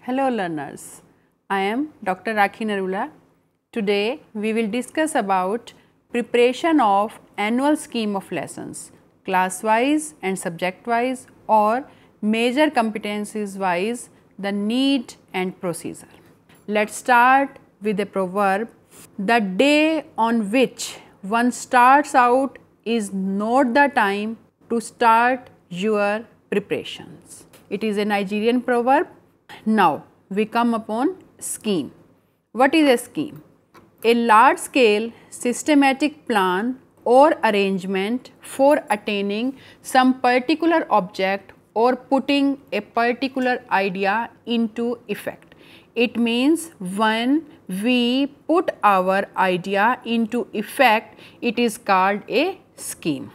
Hello learners, I am Dr. Rakhi Narula. Today we will discuss about preparation of annual scheme of lessons, class wise and subject wise or major competencies wise, the need and procedure. Let's start with a proverb. The day on which one starts out is not the time to start your preparations. It is a Nigerian proverb. Now we come upon scheme. What is a scheme? A large scale systematic plan or arrangement for attaining some particular object or putting a particular idea into effect. It means when we put our idea into effect, it is called a scheme.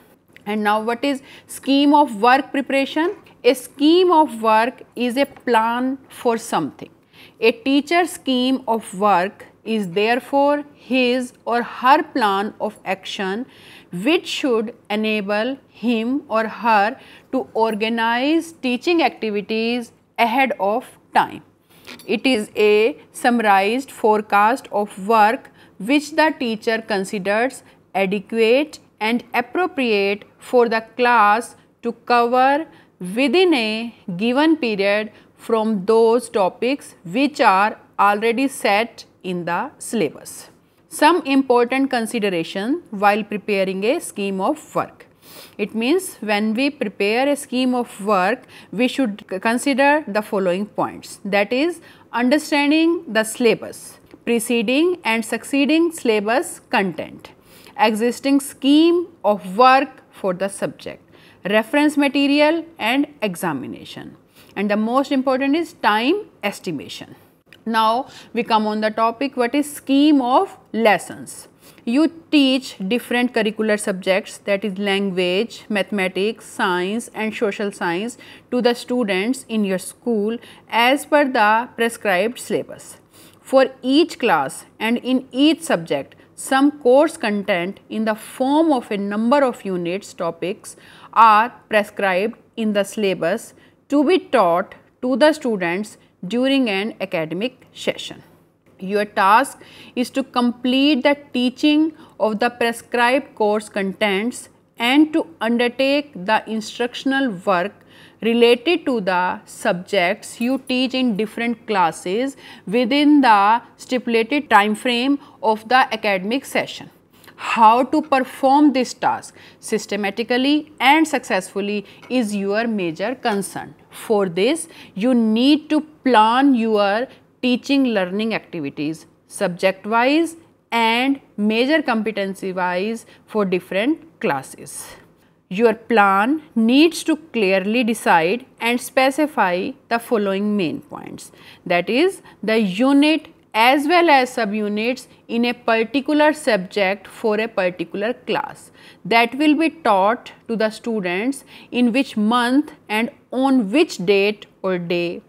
And now what is scheme of work preparation? A scheme of work is a plan for something. A teacher's scheme of work is therefore his or her plan of action which should enable him or her to organize teaching activities ahead of time. It is a summarized forecast of work which the teacher considers adequate and appropriate for the class to cover within a given period from those topics which are already set in the syllabus. Some important consideration while preparing a scheme of work. It means when we prepare a scheme of work, we should consider the following points. That is, understanding the syllabus, preceding and succeeding syllabus content, existing scheme of work for the subject, reference material and examination, and the most important is time estimation. Now we come on the topic, what is scheme of lessons. You teach different curricular subjects, that is language, mathematics, science and social science to the students in your school as per the prescribed syllabus. For each class and in each subject, some course content in the form of a number of units topics are prescribed in the syllabus to be taught to the students during an academic session. Your task is to complete the teaching of the prescribed course contents and to undertake the instructional work related to the subjects you teach in different classes within the stipulated time frame of the academic session. How to perform this task systematically and successfully is your major concern. For this, you need to plan your teaching learning activities subject wise and major competency wise for different classes. Your plan needs to clearly decide and specify the following main points, that is the unit as well as subunits in a particular subject for a particular class that will be taught to the students in which month and on which date or day,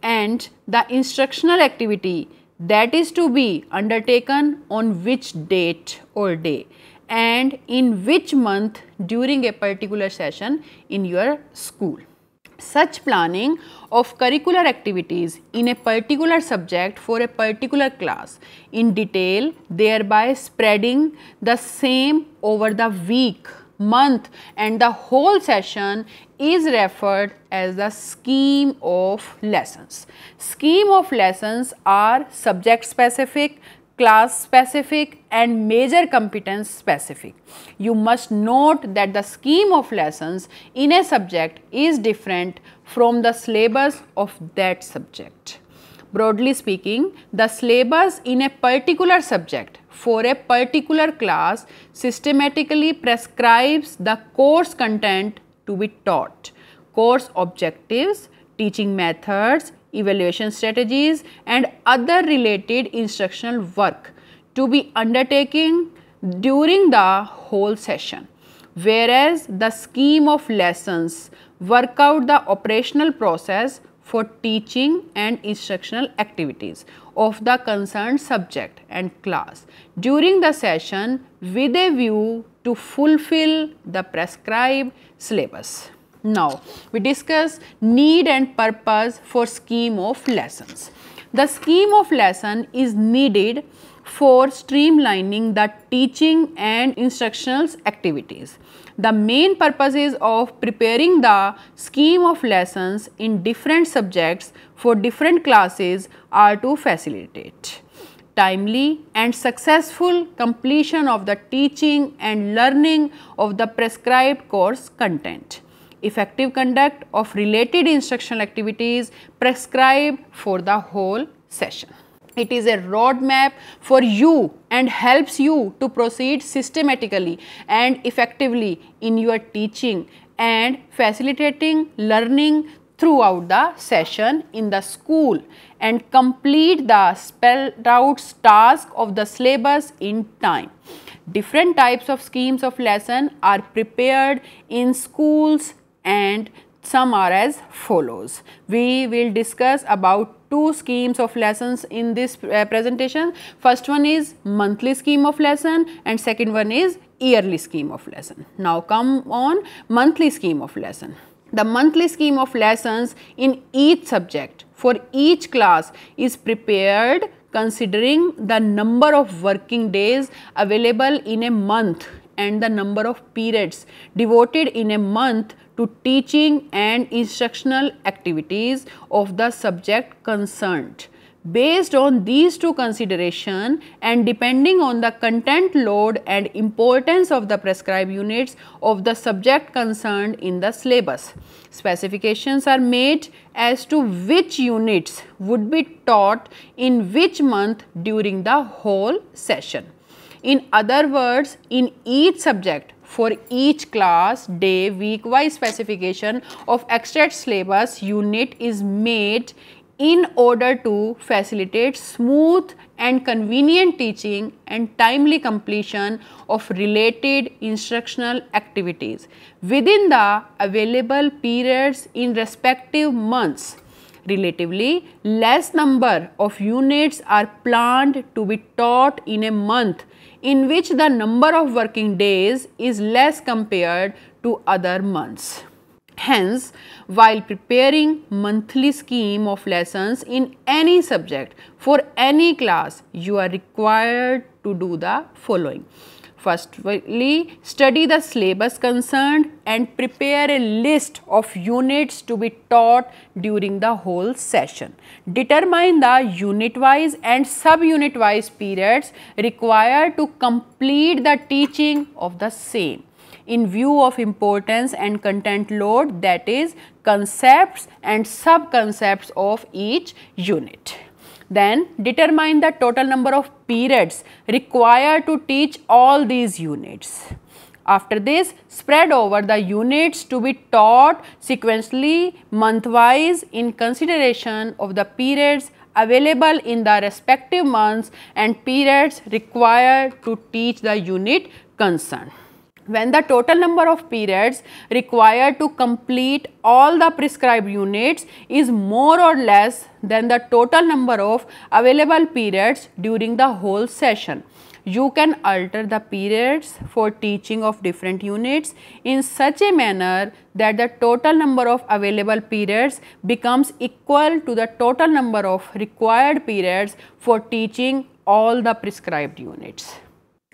and the instructional activity that is to be undertaken on which date or day and in which month during a particular session in your school. Such planning of curricular activities in a particular subject for a particular class in detail, thereby spreading the same over the week, month and the whole session is referred as the scheme of lessons. Scheme of lessons are subject specific, class specific and major competence specific. You must note that the scheme of lessons in a subject is different from the syllabus of that subject. Broadly speaking, the syllabus in a particular subject for a particular class systematically prescribes the course content to be taught, course objectives, teaching methods, evaluation strategies and other related instructional work to be undertaken during the whole session, whereas the scheme of lessons work out the operational process for teaching and instructional activities of the concerned subject and class during the session with a view to fulfill the prescribed syllabus. Now, we discuss need and purpose for scheme of lessons. The scheme of lesson is needed for streamlining the teaching and instructional activities. The main purposes of preparing the scheme of lessons in different subjects for different classes are to facilitate timely and successful completion of the teaching and learning of the prescribed course content, effective conduct of related instructional activities prescribed for the whole session. It is a roadmap for you and helps you to proceed systematically and effectively in your teaching and facilitating learning throughout the session in the school and complete the spelled out task of the syllabus in time. Different types of schemes of lesson are prepared in schools and some are as follows. We will discuss about two schemes of lessons in this presentation. First one is monthly scheme of lesson and second one is yearly scheme of lesson. Now come on monthly scheme of lesson. The monthly scheme of lessons in each subject for each class is prepared considering the number of working days available in a month and the number of periods devoted in a month to teaching and instructional activities of the subject concerned. Based on these two considerations and depending on the content load and importance of the prescribed units of the subject concerned in the syllabus, specifications are made as to which units would be taught in which month during the whole session. In other words, in each subject, for each class, day, week wise specification of extract syllabus unit is made in order to facilitate smooth and convenient teaching and timely completion of related instructional activities within the available periods in respective months. Relatively less number of units are planned to be taught in a month in which the number of working days is less compared to other months. Hence, while preparing monthly scheme of lessons in any subject for any class, you are required to do the following. Firstly, study the syllabus concerned and prepare a list of units to be taught during the whole session. Determine the unit-wise and sub-unit-wise periods required to complete the teaching of the same in view of importance and content load, that is, concepts and sub-concepts of each unit. Then determine the total number of periods required to teach all these units. After this, spread over the units to be taught sequentially month-wise in consideration of the periods available in the respective months and periods required to teach the unit concerned. When the total number of periods required to complete all the prescribed units is more or less than the total number of available periods during the whole session, you can alter the periods for teaching of different units in such a manner that the total number of available periods becomes equal to the total number of required periods for teaching all the prescribed units.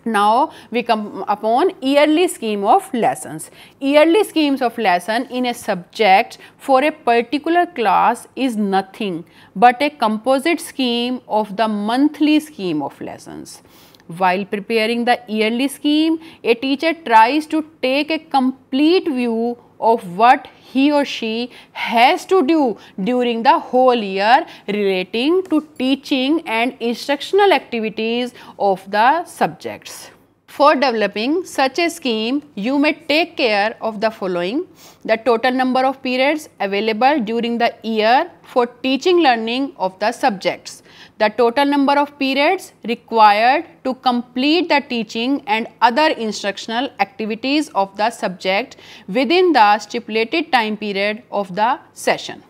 Now, we come upon yearly scheme of lessons. Yearly schemes of lesson in a subject for a particular class is nothing but a composite scheme of the monthly scheme of lessons. While preparing the yearly scheme, a teacher tries to take a complete view of what he or she has to do during the whole year relating to teaching and instructional activities of the subjects. For developing such a scheme, you may take care of the following: the total number of periods available during the year for teaching learning of the subjects, the total number of periods required to complete the teaching and other instructional activities of the subject within the stipulated time period of the session,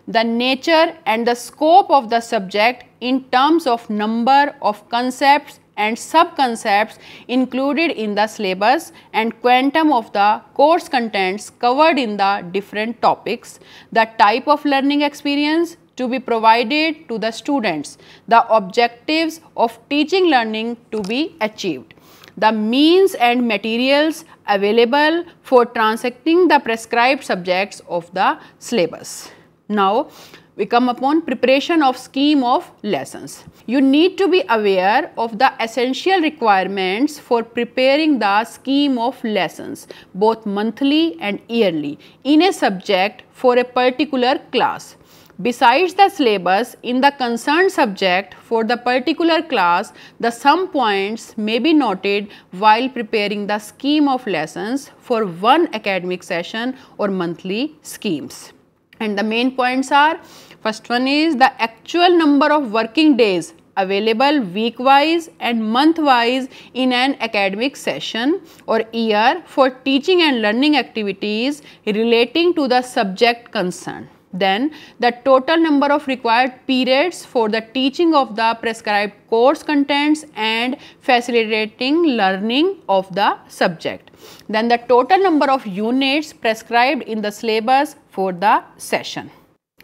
the nature and the scope of the subject in terms of number of concepts and sub-concepts included in the syllabus and quantum of the course contents covered in the different topics, the type of learning experience to be provided to the students, the objectives of teaching learning to be achieved, the means and materials available for transacting the prescribed subjects of the syllabus. Now, we come upon preparation of scheme of lessons. You need to be aware of the essential requirements for preparing the scheme of lessons, both monthly and yearly, in a subject for a particular class. Besides the syllabus, in the concerned subject for the particular class, the some points may be noted while preparing the scheme of lessons for one academic session or monthly schemes. And the main points are, first one is the actual number of working days available week-wise and month-wise in an academic session or year for teaching and learning activities relating to the subject concerned. Then the total number of required periods for the teaching of the prescribed course contents and facilitating learning of the subject. Then the total number of units prescribed in the syllabus for the session,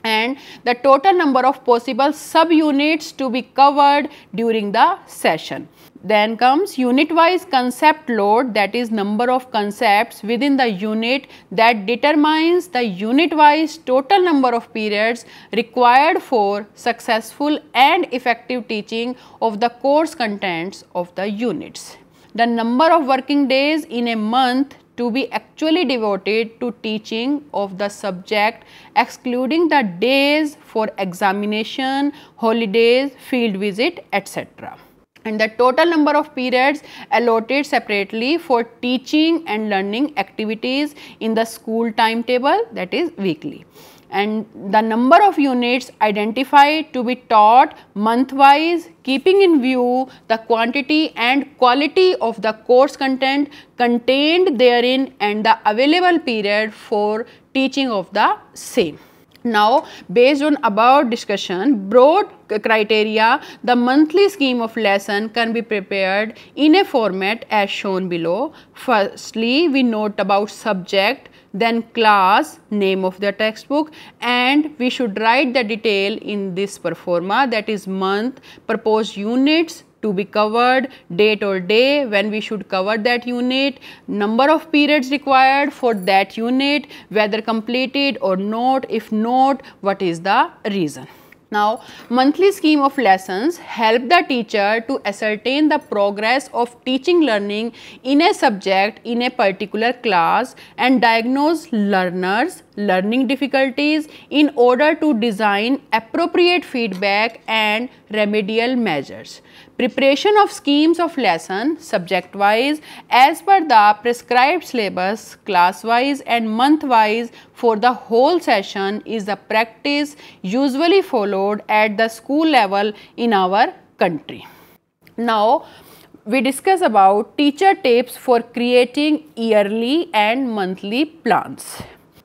and the total number of possible sub-units to be covered during the session. Then comes unit-wise concept load, that is number of concepts within the unit that determines the unit-wise total number of periods required for successful and effective teaching of the course contents of the units. The number of working days in a month to be actually devoted to teaching of the subject, excluding the days for examination, holidays, field visit, etc. And the total number of periods allotted separately for teaching and learning activities in the school timetable, that is weekly. And the number of units identified to be taught month-wise, keeping in view the quantity and quality of the course content contained therein and the available period for teaching of the same. Now, based on above discussion, broad criteria, the monthly scheme of lesson can be prepared in a format as shown below. Firstly, we note about subject, then class, name of the textbook, and we should write the detail in this performa, that is month, proposed units to be covered, date or day when we should cover that unit, number of periods required for that unit, whether completed or not, if not, what is the reason. Now, monthly scheme of lessons help the teacher to ascertain the progress of teaching learning in a subject in a particular class and diagnose learners' learning difficulties in order to design appropriate feedback and remedial measures. Preparation of schemes of lesson subject-wise as per the prescribed syllabus, class-wise and month-wise for the whole session is the practice usually followed at the school level in our country. Now, we discuss about teacher tips for creating yearly and monthly plans.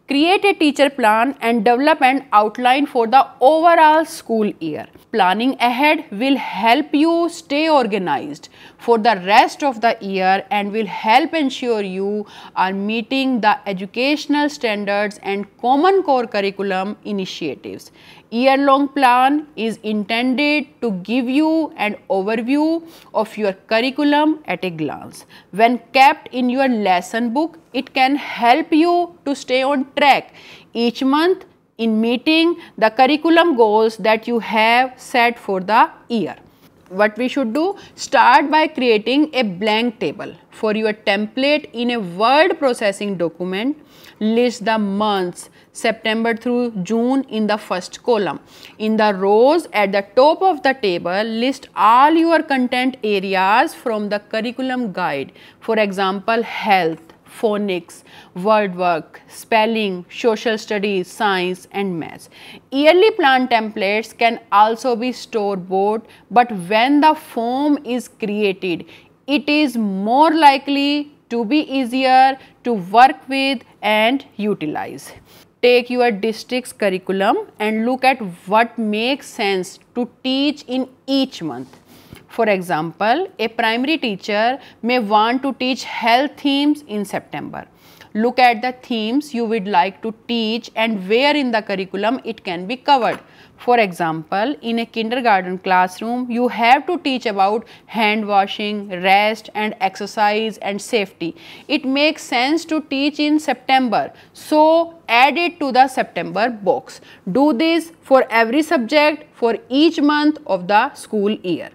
Create a teacher plan and develop an outline for the overall school year. Planning ahead will help you stay organized for the rest of the year and will help ensure you are meeting the educational standards and common core curriculum initiatives. Year-long plan is intended to give you an overview of your curriculum at a glance. When kept in your lesson book, it can help you to stay on track each month in meeting the curriculum goals that you have set for the year. What we should do? Start by creating a blank table for your template in a word processing document. List the months September through June in the first column. In the rows at the top of the table, list all your content areas from the curriculum guide. For example, health, phonics, word work, spelling, social studies, science and maths. Yearly plan templates can also be store-bought, but when the form is created, it is more likely to be easier to work with and utilize. Take your district's curriculum and look at what makes sense to teach in each month. For example, a primary teacher may want to teach health themes in September. Look at the themes you would like to teach and where in the curriculum it can be covered. For example, in a kindergarten classroom, you have to teach about hand washing, rest and exercise and safety. It makes sense to teach in September, so add it to the September box. Do this for every subject for each month of the school year.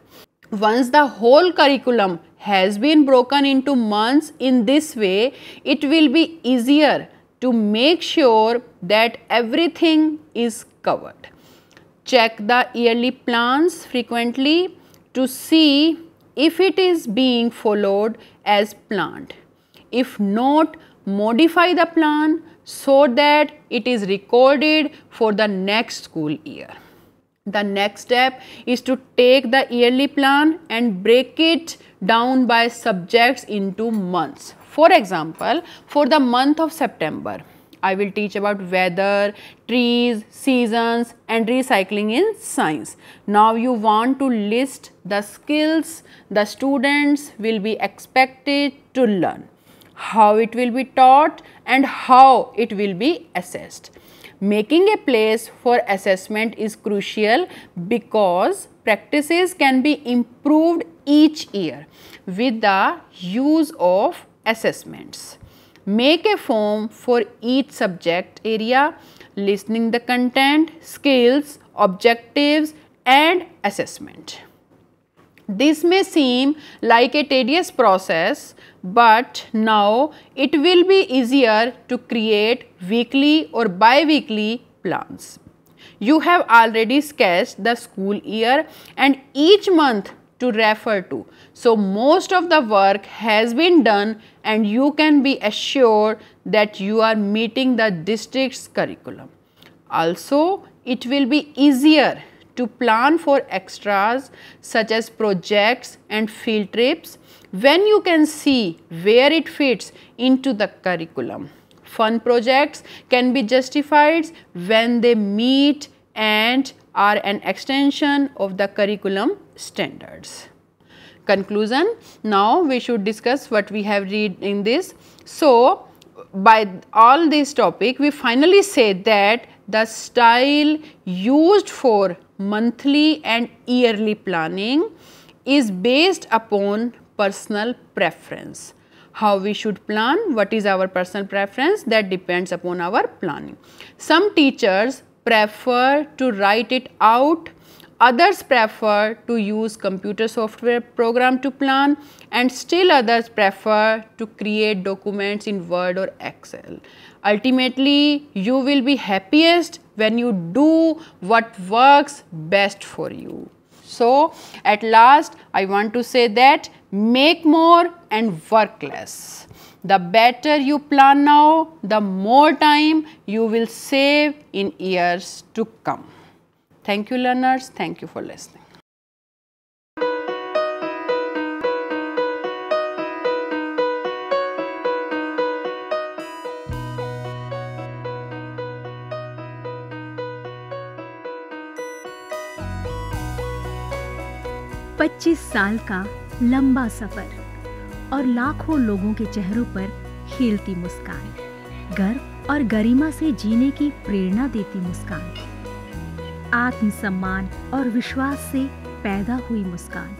Once the whole curriculum has been broken into months in this way, it will be easier to make sure that everything is covered. Check the yearly plans frequently to see if it is being followed as planned. If not, modify the plan so that it is recorded for the next school year. The next step is to take the yearly plan and break it down by subjects into months. For example, for the month of September, I will teach about weather, trees, seasons and recycling in science. Now you want to list the skills the students will be expected to learn, how it will be taught and how it will be assessed. Making a place for assessment is crucial because practices can be improved each year with the use of assessments. Make a form for each subject area, listing the content, skills, objectives and assessment. This may seem like a tedious process, but now it will be easier to create weekly or bi-weekly plans. You have already sketched the school year and each month to refer to. So most of the work has been done and you can be assured that you are meeting the district's curriculum. Also, it will be easier to plan for extras such as projects and field trips when you can see where it fits into the curriculum. Fun projects can be justified when they meet and are an extension of the curriculum standards. Conclusion, now we should discuss what we have read in this. So, by all this topic, we finally say that the style used for monthly and yearly planning is based upon personal preference. How we should plan, what is our personal preference, that depends upon our planning. Some teachers prefer to write it out, others prefer to use computer software program to plan, and still others prefer to create documents in Word or Excel. Ultimately, you will be happiest when you do what works best for you. So, at last, I want to say that make more and work less. The better you plan now, the more time you will save in years to come. Thank you, learners. Thank you for listening. पच्चीस साल का लंबा सफर और लाखों लोगों के चेहरों पर खिलती मुस्कान, गर्व और गरिमा से जीने की प्रेरणा देती मुस्कान, आत्मसम्मान और विश्वास से पैदा हुई मुस्कान।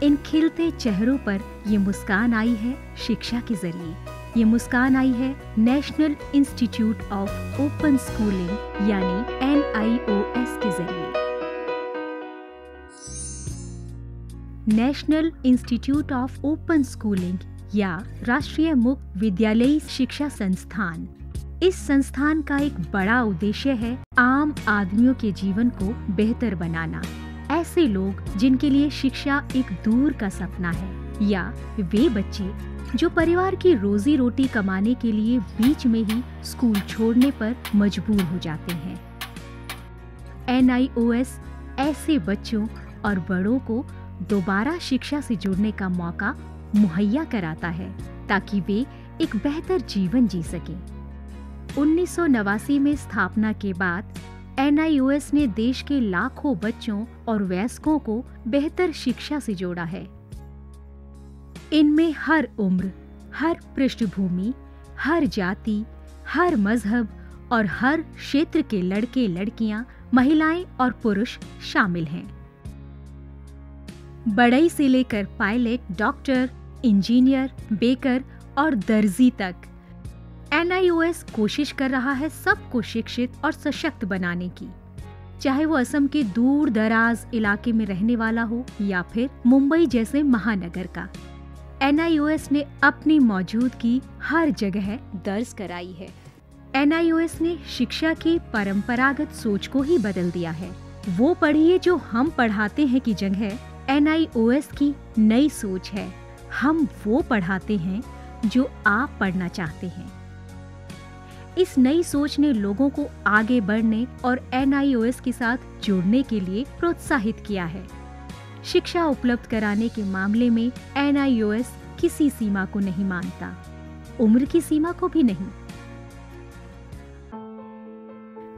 इन खिलते चेहरों पर ये मुस्कान आई है शिक्षा के जरिए। ये मुस्कान आई है national institute of open schooling यानी NIOS के जरिए। National institute of open schooling या राष्ट्रीय मुक्त विद्यालयी शिक्षा संस्थान, इस संस्थान का एक बड़ा उद्देश्य है आम आदमियों के जीवन को बेहतर बनाना। ऐसे लोग जिनके लिए शिक्षा एक दूर का सपना है या वे बच्चे जो परिवार की रोजी रोटी कमाने के लिए बीच में ही स्कूल छोड़ने पर मजबूर हो जाते हैं। NIOS ऐसे बच्चों और बड़ों को दोबारा शिक्षा से जुड़ने का मौका मुहैया कराता है ताकि वे एक बेहतर जीवन जी सकें। 1989 में स्थापना के बाद NIOS ने देश के लाखों बच्चों और वयस्कों को बेहतर शिक्षा से जोड़ा है। इनमें हर उम्र, हर पृष्ठभूमि, हर जाति, हर मजहब और हर क्षेत्र के लड़के लड़कियां, महिलाएं और पुरुष शामिल हैं। बढ़ई से लेकर पायलट, डॉक्टर, इंजीनियर, बेकर और दर्जी तक NIOS कोशिश कर रहा है सबको शिक्षित और सशक्त बनाने की, चाहे वो असम के दूर दराज इलाके में रहने वाला हो या फिर मुंबई जैसे महानगर का। NIOS ने अपनी मौजूदगी हर जगह दर्ज कराई है। NIOS ने शिक्षा की परंपरागत सोच को ही बदल दिया है। वो पढ़िए जो हम पढ़ाते हैं की जगह NIOS की नई सोच है, हम वो पढ़ाते हैं जो आप पढ़ना चाहते हैं। इस नई सोच ने लोगों को आगे बढ़ने और NIOS के साथ जुड़ने के लिए प्रोत्साहित किया है। शिक्षा उपलब्ध कराने के मामले में NIOS किसी सीमा को नहीं मानता, उम्र की सीमा को भी नहीं।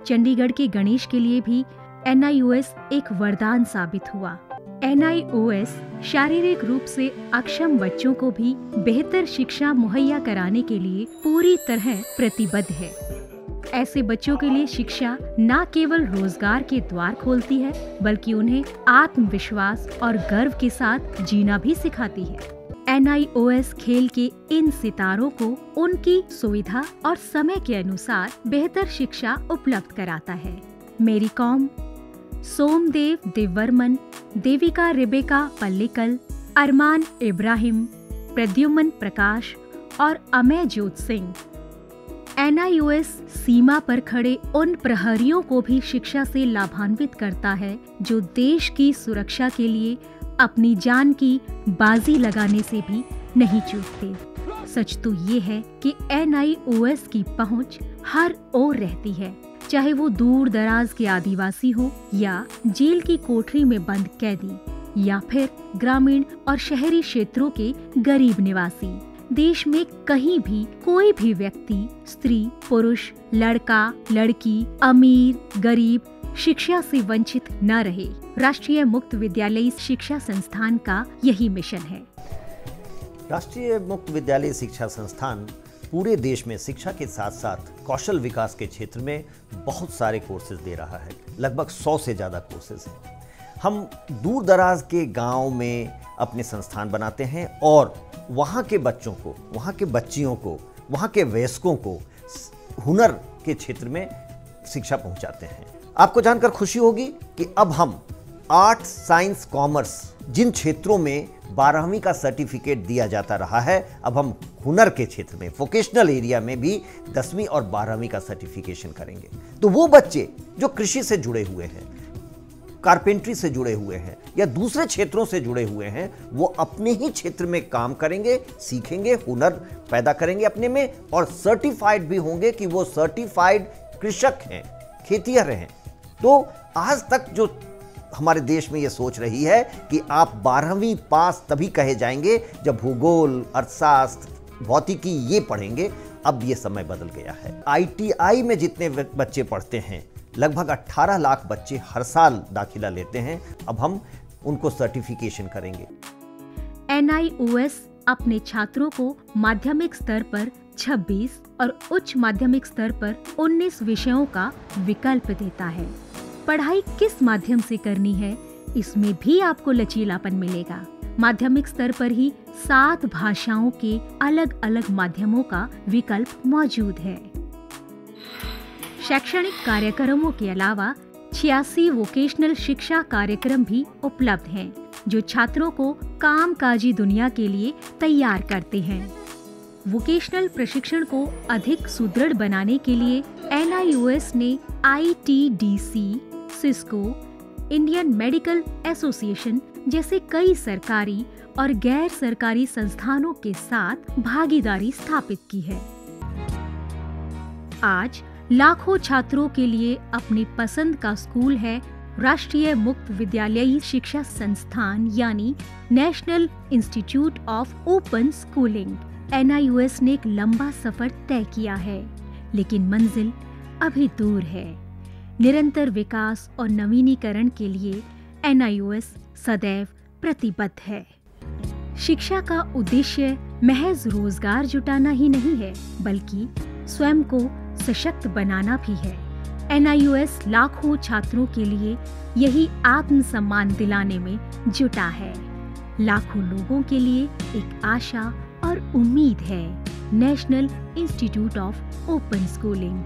चंडीगढ़ के गणेश के लिए भी NIOS एक वरदान साबित हुआ। NIOS शारीरिक रूप से अक्षम बच्चों को भी बेहतर शिक्षा मुहैया कराने के लिए पूरी तरह प्रतिबद्ध है। ऐसे बच्चों के लिए शिक्षा न केवल रोजगार के द्वार खोलती है, बल्कि उन्हें आत्मविश्वास और गर्व के साथ जीना भी सिखाती है। NIOS खेल के इन सितारों को उनकी सुविधा और समय के अनुसार बेहतर शिक्षा उपलब्ध कराता है। मेरी कॉम, सोमदेव देववर्मन, देविका रेबेका पल्लिकल, अरमान इब्राहिम, प्रद्युमन प्रकाश और अमय जोत सिंह। NIOS सीमा पर खड़े उन प्रहरियों को भी शिक्षा से लाभान्वित करता है जो देश की सुरक्षा के लिए अपनी जान की बाजी लगाने से भी नहीं चूकते। सच तो ये है कि NIOS की पहुंच हर ओर रहती है, चाहे वो दूर दराज के आदिवासी हो या जेल की कोठरी में बंद कैदी या फिर ग्रामीण और शहरी क्षेत्रों के गरीब निवासी। देश में कहीं भी कोई भी व्यक्ति, स्त्री, पुरुष, लड़का, लड़की, अमीर, गरीब शिक्षा से वंचित न रहे। राष्ट्रीय मुक्त विद्यालयी शिक्षा संस्थान का यही मिशन है। राष्ट्रीय मुक्त विद्यालयी शिक्षा संस्थान पूरे देश में शिक्षा के साथ साथ कौशल विकास के क्षेत्र में बहुत सारे कोर्सेज दे रहा है। लगभग 100 से ज़्यादा कोर्सेज हैं। हम दूर दराज के गांव में अपने संस्थान बनाते हैं और वहाँ के बच्चों को, वहाँ के बच्चियों को, वहाँ के वयस्कों को हुनर के क्षेत्र में शिक्षा पहुँचाते हैं। आपको जानकर खुशी होगी कि अब हम आर्ट, साइंस, कॉमर्स जिन क्षेत्रों में 12वीं का सर्टिफिकेट दिया जाता रहा है, अब हम हुनर के क्षेत्र में, वोकेशनल एरिया में भी 10वीं और 12वीं का सर्टिफिकेशन करेंगे। तो वो बच्चे जो कृषि से जुड़े हुए हैं, कारपेंट्री से जुड़े हुए हैं या दूसरे क्षेत्रों से जुड़े हुए हैं, वो अपने ही क्षेत्र में काम करेंगे, सीखेंगे, हुनर पैदा करेंगे अपने में और सर्टिफाइड भी होंगे कि वो सर्टिफाइड कृषक हैं, खेतिहर हैं। तो आज तक जो हमारे देश में ये सोच रही है कि आप 12वीं पास तभी कहे जाएंगे जब भूगोल, अर्थशास्त्र, भौतिकी ये पढ़ेंगे, अब ये समय बदल गया है। ITI में जितने बच्चे पढ़ते हैं, लगभग 18 लाख बच्चे हर साल दाखिला लेते हैं। अब हम उनको सर्टिफिकेशन करेंगे। NIOS अपने छात्रों को माध्यमिक स्तर पर 26 और उच्च माध्यमिक स्तर पर 19 विषयों का विकल्प देता है। पढ़ाई किस माध्यम से करनी है, इसमें भी आपको लचीलापन मिलेगा। माध्यमिक स्तर पर ही 7 भाषाओं के अलग अलग माध्यमों का विकल्प मौजूद है। शैक्षणिक कार्यक्रमों के अलावा 86 वोकेशनल शिक्षा कार्यक्रम भी उपलब्ध हैं, जो छात्रों को कामकाजी दुनिया के लिए तैयार करते हैं। वोकेशनल प्रशिक्षण को अधिक सुदृढ़ बनाने के लिए NIOS ने ITDC, Cisco, Indian medical association जैसे कई सरकारी और गैर सरकारी संस्थानों के साथ भागीदारी स्थापित की है। आज लाखों छात्रों के लिए अपनी पसंद का स्कूल है राष्ट्रीय मुक्त विद्यालयी शिक्षा संस्थान यानी national institute of open schooling. NIOS ने एक लंबा सफर तय किया है, लेकिन मंजिल अभी दूर है। निरंतर विकास और नवीनीकरण के लिए NIOS सदैव प्रतिबद्ध है। शिक्षा का उद्देश्य महज रोजगार जुटाना ही नहीं है, बल्कि स्वयं को सशक्त बनाना भी है। NIOS लाखों छात्रों के लिए यही आत्मसम्मान दिलाने में जुटा है। लाखों लोगों के लिए एक आशा और उम्मीद है। National institute of open schooling.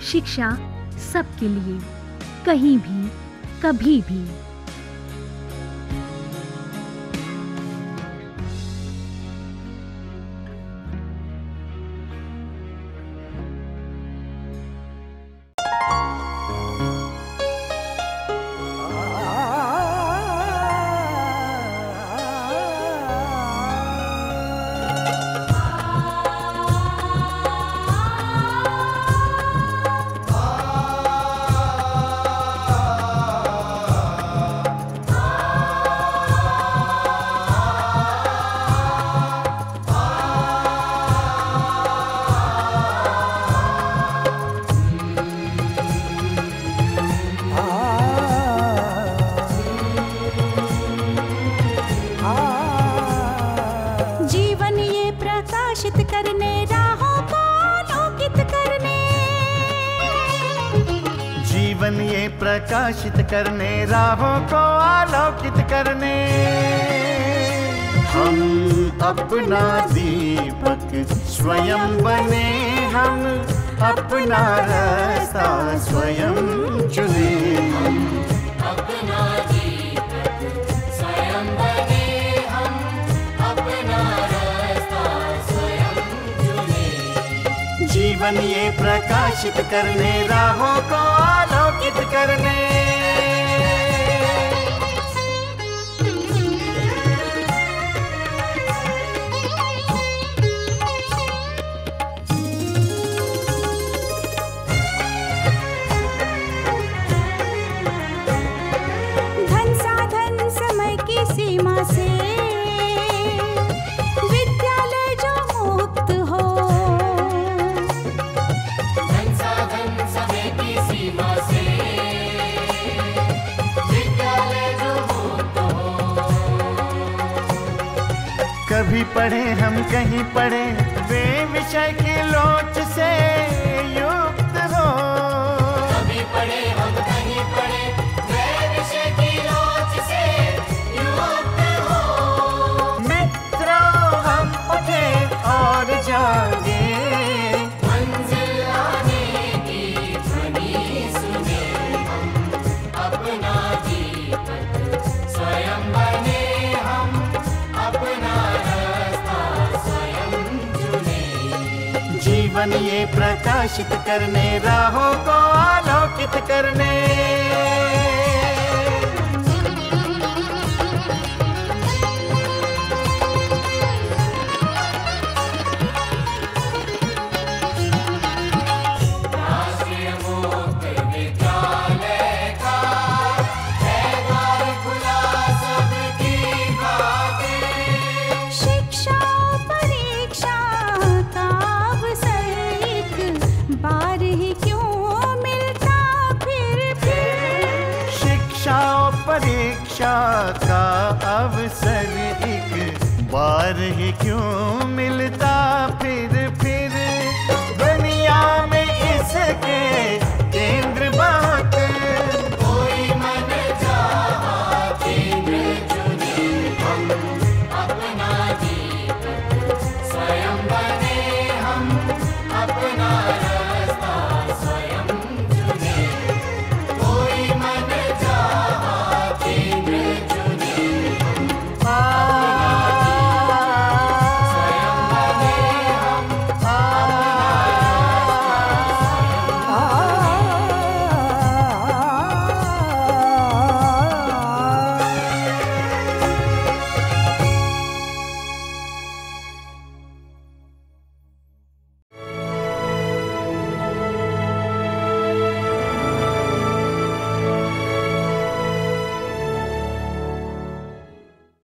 शिक्षा सबके लिए, कहीं भी, कभी भी। प्रकाशित करने, राहों को आलोकित करने, हम अपना दीपक स्वयं बने, हम अपना रास्ता स्वयं चुने। हम अपना दीपक स्वयं बने, हम अपना रास्ता स्वयं चुने। जीवन ये प्रकाशित करने, राहों को आलोकित करने। धन साधन समय की सीमा से विद्यालय जो मुक्त हो, धन साधन समय की सीमा से विद्यालय जो मुक्त हो। कभी पढ़े हम कहीं पढ़े, वे विषय की लोच से युक्त हो। कभी पढ़े हम कहीं पढ़े, वे विषय की लोच से युक्त हो। मित्रों हम उठे और जागे, मंजिल आने की ध्वनि सुने। हम अपना दीपक स्वयं बने, हम अपना रास्ता स्वयं चुने। जीवन ये प्रकाशित करने, राहों को आलोकित करने। राष्ट्रीय मुक्त विद्यालय का है द्वार खुला सबकी खातिर। शिक्षा परीक्षा का अवसर एक बार ही क्यों मिलता फिर। शिक्षा और परीक्षा का अवसर एक बार ही क्यों